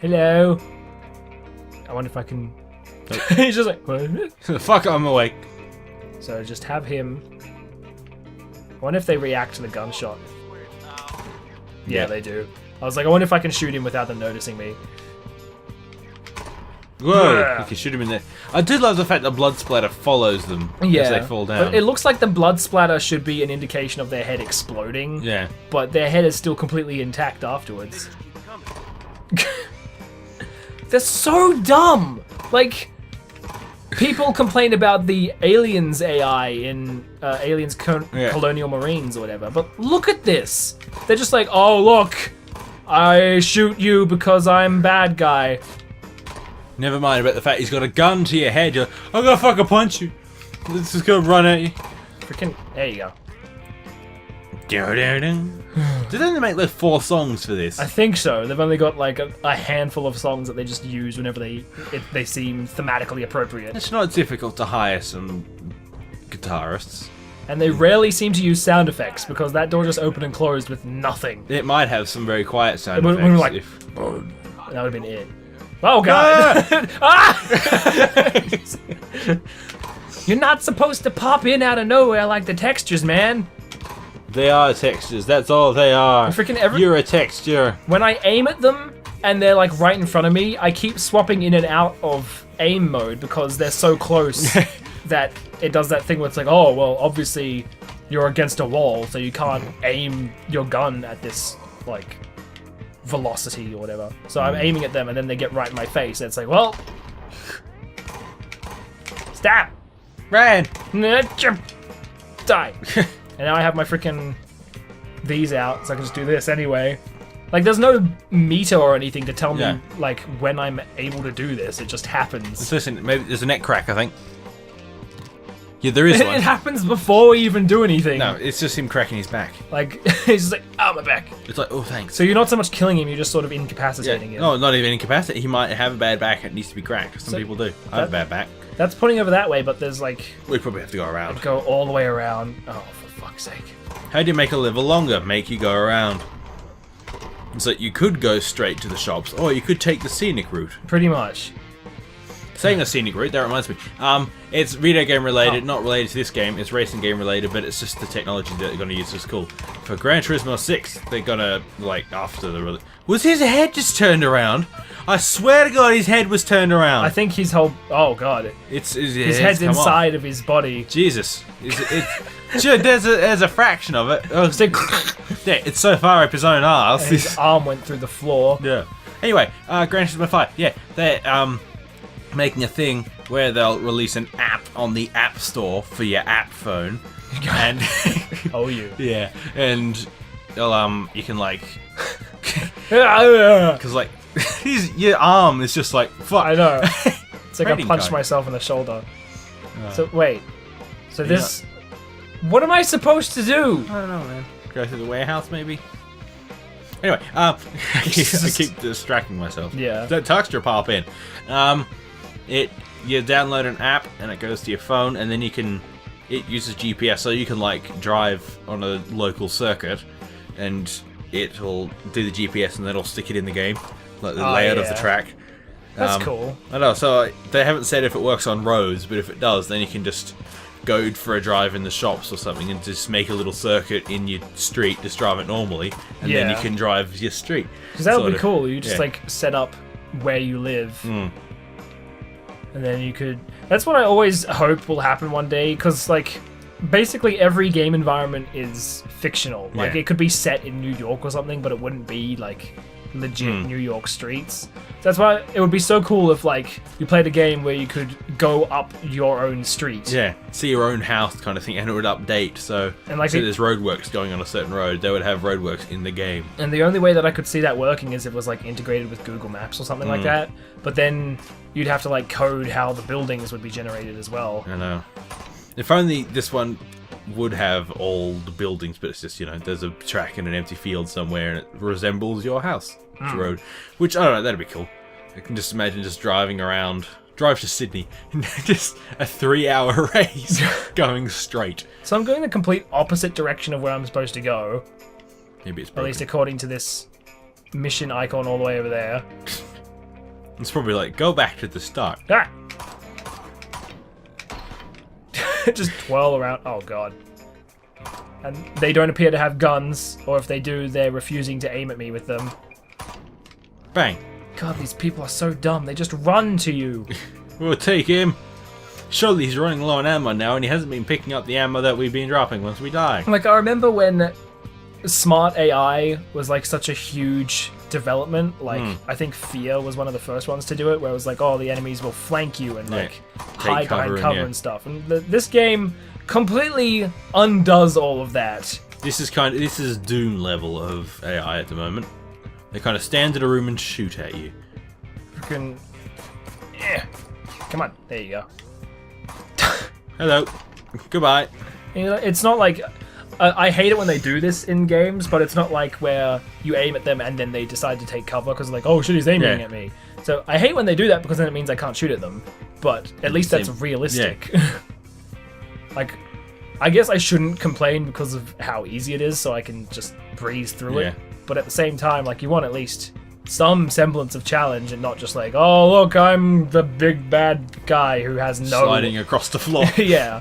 Hello. I wonder if I can... He's just like... Fuck, I'm awake. So just have him... I wonder if they react to the gunshot. Yeah, they do. I was like, I wonder if I can shoot him without them noticing me. Whoa, you can shoot him in there. I do love the fact that blood splatter follows them as they fall down. But it looks like the blood splatter should be an indication of their head exploding. Yeah. But their head is still completely intact afterwards. They're so dumb! Like, people complain about the Aliens AI in Aliens Colonial Marines or whatever, but look at this! They're just like, oh look, I shoot you because I'm bad guy. Never mind about the fact he's got a gun to your head. You're like, I'm gonna fucking punch you. Let's just go run at you. Freaking, there you go. Did they only make like 4 songs for this? I think so. They've only got like a handful of songs that they just use whenever they seem thematically appropriate. It's not difficult to hire some guitarists. And they rarely seem to use sound effects because that door just opened and closed with nothing. It might have some very quiet sound effects. When we're like, that would have been it. Oh god! Ah! You're not supposed to pop in out of nowhere like the textures, man. They are textures. That's all they are. You're a texture. When I aim at them and they're like right in front of me, I keep swapping in and out of aim mode because they're so close that it does that thing where it's like, oh well, obviously you're against a wall, so you can't aim your gun at this like velocity or whatever. So I'm aiming at them and then they get right in my face and it's like, well, stab, Ran, die. And now I have my freaking these out, so I can just do this anyway. Like, there's no meter or anything to tell me like when I'm able to do this. It just happens. Listen, maybe there's a neck crack, I think. Yeah, there is one. It happens before we even do anything. No, it's just him cracking his back. Like, he's just like, oh, my back. It's like, oh, thanks. So you're not so much killing him, you're just sort of incapacitating him. No, not even incapacitated. He might have a bad back. It needs to be cracked. Some people do. I have a bad back. That's putting over that way, but there's like... We probably have to go around. Go all the way around. Oh, for fuck's sake. How do you make a level longer? Make you go around. So you could go straight to the shops, or you could take the scenic route. Pretty much. Saying the scenic route, that reminds me. It's video game related, not related to this game. It's racing game related, but it's just the technology that they're going to use is cool. For Gran Turismo 6, they're gonna like after the release. Was his head just turned around? I swear to God, his head was turned around. I think his whole... Oh, God. His head's inside of his body. Jesus. Sure, there's a fraction of it. Oh, yeah, it's so far up his own arse. His arm went through the floor. Yeah. Anyway, Gran Turismo 5. Yeah, they're making a thing where they'll release an app on the App Store for your app phone. And... Oh, you. Yeah, and you can like... Because like... your arm is just like, fuck. I know. It's like I punched myself in the shoulder. So, wait. So this... What am I supposed to do? I don't know, man. Go through the warehouse, maybe? Anyway, I keep distracting myself. Yeah. That texture pop in. You download an app, and it goes to your phone, and then you can... It uses GPS, so you can, like, drive on a local circuit, and it'll do the GPS, and then it'll stick it in the game. Like the layout of the track. That's cool. I know, so they haven't said if it works on roads, but if it does, then you can just go for a drive in the shops or something and just make a little circuit in your street, just drive it normally, and then you can drive your street. Because that would be cool. You just like set up where you live. And then you could... That's what I always hope will happen one day, because like basically every game environment is fictional. Like it could be set in New York or something, but it wouldn't be like legit New York streets. That's why it would be so cool if like you played a game where you could go up your own street. Yeah, see your own house kind of thing, and it would update. So, and like there's roadworks going on a certain road, they would have roadworks in the game. And the only way that I could see that working is if it was like integrated with Google Maps or something like that. But then you'd have to like code how the buildings would be generated as well. I know. If only this one would have all the buildings, but it's just, you know, there's a track in an empty field somewhere and it resembles your house. Road, which I don't know, that'd be cool. I can just imagine just driving around, drive to Sydney, just a 3-hour race going straight. So I'm going the complete opposite direction of where I'm supposed to go. Maybe it's broken. At least according to this mission icon all the way over there. It's probably like, go back to the start. Ah! Just twirl around. Oh god. And they don't appear to have guns, or if they do, they're refusing to aim at me with them. Bang. God, these people are so dumb. They just run to you. We'll take him. Surely he's running low on ammo now, and he hasn't been picking up the ammo that we've been dropping once we die. Like, I remember when smart AI was like such a huge development. Like, I think Fear was one of the first ones to do it, where it was like, oh, the enemies will flank you and like hide behind cover and stuff. And this game completely undoes all of that. This is Doom level of AI at the moment. They kind of stand in a room and shoot at you. Freaking, come on, there you go. Hello. Goodbye. You know, it's not like I hate it when they do this in games, but it's not like where you aim at them and then they decide to take cover because like, oh shit, he's aiming at me. So I hate when they do that because then it means I can't shoot at them. But at least that's realistic. Yeah. Like, I guess I shouldn't complain because of how easy it is, so I can just breeze through it. But at the same time, like, you want at least some semblance of challenge and not just like, oh look, I'm the big bad guy who has no sliding across the floor. Yeah.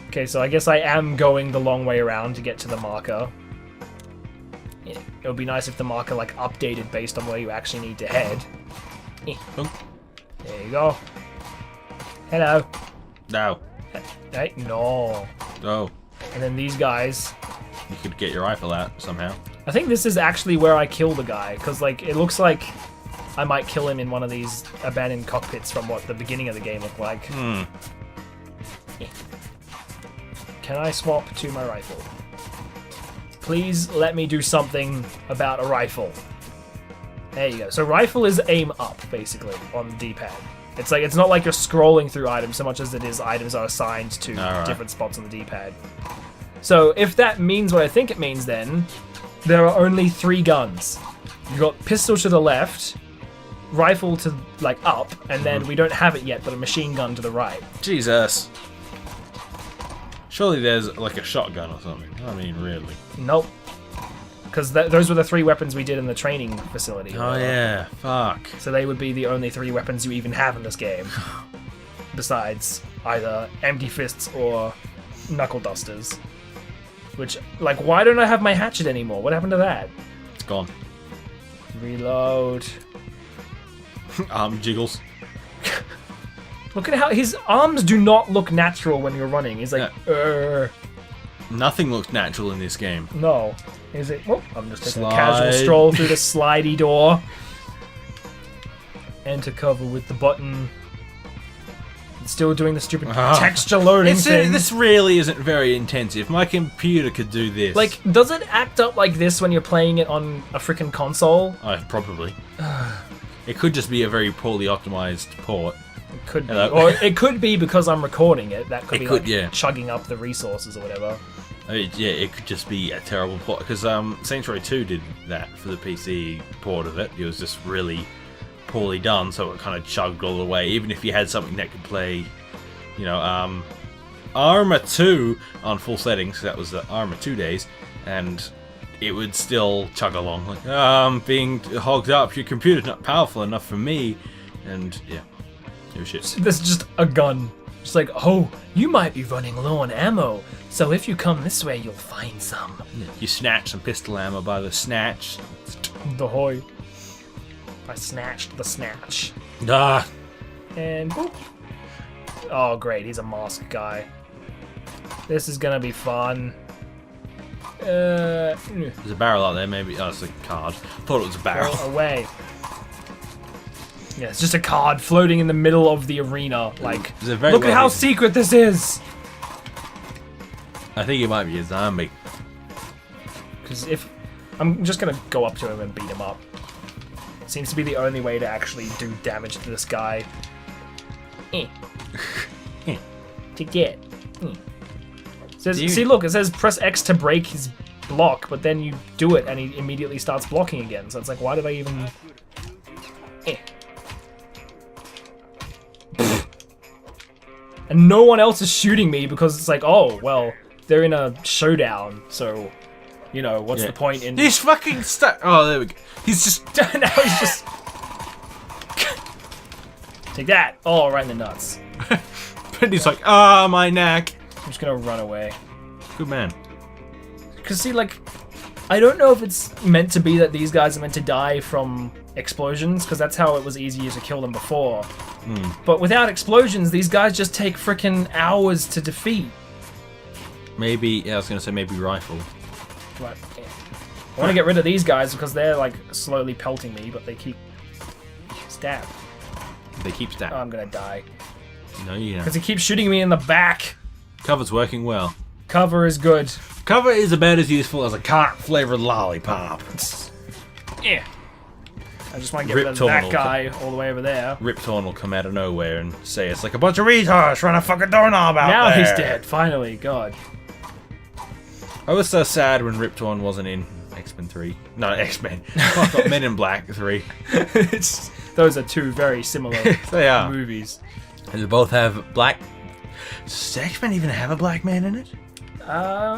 Okay, so I guess I am going the long way around to get to the marker. Yeah, it would be nice if the marker like updated based on where you actually need to head. There you go. Hello. No. Hey, no. Oh. And then these guys. You could get your rifle out somehow. I think this is actually where I kill the guy, because like it looks like I might kill him in one of these abandoned cockpits from what the beginning of the game looked like. Yeah. Can I swap to my rifle? Please let me do something about a rifle. There you go. So rifle is aim up, basically, on the D-pad. It's like it's not like you're scrolling through items so much as it is items are assigned to different spots on the D-pad. So if that means what I think it means, then there are only 3 guns. You've got pistol to the left, rifle to like up, and then we don't have it yet, but a machine gun to the right. Jesus. Surely there's like a shotgun or something. I mean, really. Nope. Because those were the 3 weapons we did in the training facility. Oh yeah, fuck. So they would be the only 3 weapons you even have in this game. Besides either empty fists or knuckle dusters. Which, like, why don't I have my hatchet anymore? What happened to that? It's gone. Reload. Arm jiggles. Look at how his arms do not look natural when you're running. He's like, Nothing looks natural in this game. No. Is it? Oh, I'm just taking a casual stroll through the slidey door. Enter cover with the button. It's still doing the stupid texture loading thing. This really isn't very intensive. My computer could do this. Like, does it act up like this when you're playing it on a freaking console? Probably. It could just be a very poorly optimized port. It could be. Or it could be because I'm recording it. That could be chugging up the resources or whatever. It could just be a terrible port. Because Saints Row 2 did that for the PC port of it. It was just really poorly done, so it kind of chugged all the way. Even if you had something that could play, you know, Arma 2 on full settings, that was the Arma 2 days, and it would still chug along. Like, being hogged up, your computer's not powerful enough for me, and yeah, it was shit. There's just a gun. Just like, oh, you might be running low on ammo, so if you come this way, you'll find some. You snatch some pistol ammo by the snatch. The hoy. I snatched the snatch. Ah. And boop. Oh, great. He's a mask guy. This is gonna be fun. There's a barrel out there, maybe. Oh, it's a card. Thought it was a barrel. Go away. Yeah, it's just a card floating in the middle of the arena. Like, look at how secret this is! I think it might be a zombie. Because if... I'm just gonna go up to him and beat him up. Seems to be the only way to actually do damage to this guy. To get. Says, see, look, it says press X to break his block, but then you do it and he immediately starts blocking again. So it's like, why did I even... And no one else is shooting me because it's like, oh, well, they're in a showdown, so... You know, what's the point in... He's fucking stuck. Oh, there we go. He's just... now he's just Take that! Oh, right in the nuts. But he's like, ah, my neck. I'm just gonna run away. Good man. Because see, like, I don't know if it's meant to be that these guys are meant to die from explosions, because that's how it was easier to kill them before. But without explosions, these guys just take frickin' hours to defeat. Maybe, yeah, I was going to say maybe rifle. Right. Yeah. I want to get rid of these guys because they're, like, slowly pelting me, but they keep... Stab. They keep Oh, stabbing. I'm gonna die. No, you know. Because he keeps shooting me in the back. Cover's working well. Cover is good. Cover is about as useful as a carrot-flavored lollipop. Yeah. I just want to get rid of that guy all the way over there. Rip Torn will come out of nowhere and say it's like a bunch of retards trying to fuck a doorknob out now there. He's dead, finally. God. I was so sad when Rip Torn wasn't in X-Men 3. No, X-Men. I've got Men in Black 3. Those are two very similar They are. movies. And they both have black... Does X-Men even have a black man in it? I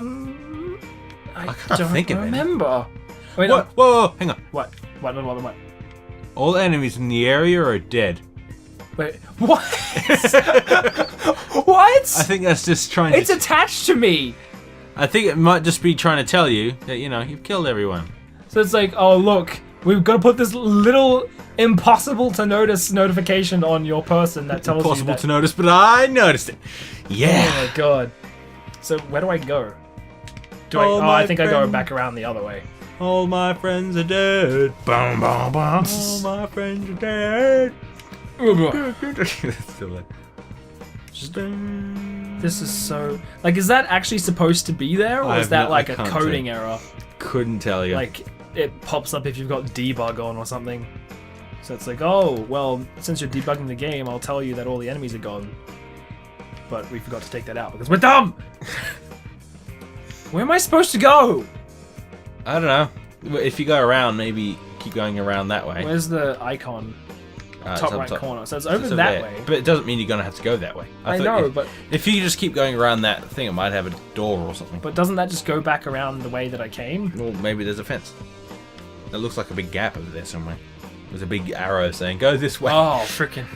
can't don't think of any. remember. Wait, What? Whoa, hang on. What? What? All enemies in the area are dead. Wait, what? What? I think that's just trying It's to... attached to me. I think it might just be trying to tell you that, you know, you've killed everyone. So it's like, oh look, we've got to put this little impossible to notice notification on your person that tells you Impossible that... to notice, but I noticed it. Yeah. Oh my god. So where do I go? I think I go back around the other way. All my friends are dead. Boom, boom, boom. All my friends are dead. Still like... This is so... Like, is that actually supposed to be there? Or is that like a coding error? Couldn't tell you. Like, it pops up if you've got debug on or something. So it's like, oh, well, since you're debugging the game, I'll tell you that all the enemies are gone. But we forgot to take that out because we're dumb! Where am I supposed to go? I don't know. If you go around, maybe keep going around that way. Where's the icon? Top right corner. So it's over that there. way. But it doesn't mean you're going to have to go that way. I know, but... If you just keep going around that thing, it might have a door or something. But doesn't that just go back around the way that I came? Well, maybe there's a fence. It looks like a big gap over there somewhere. There's a big arrow saying, go this way. Oh, frickin'.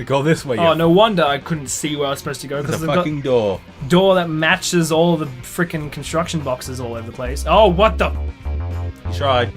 Go this way. Oh, no wonder I couldn't see where I was supposed to go. There's a fucking door. Door that matches all the frickin' construction boxes all over the place. Oh, what the... You tried.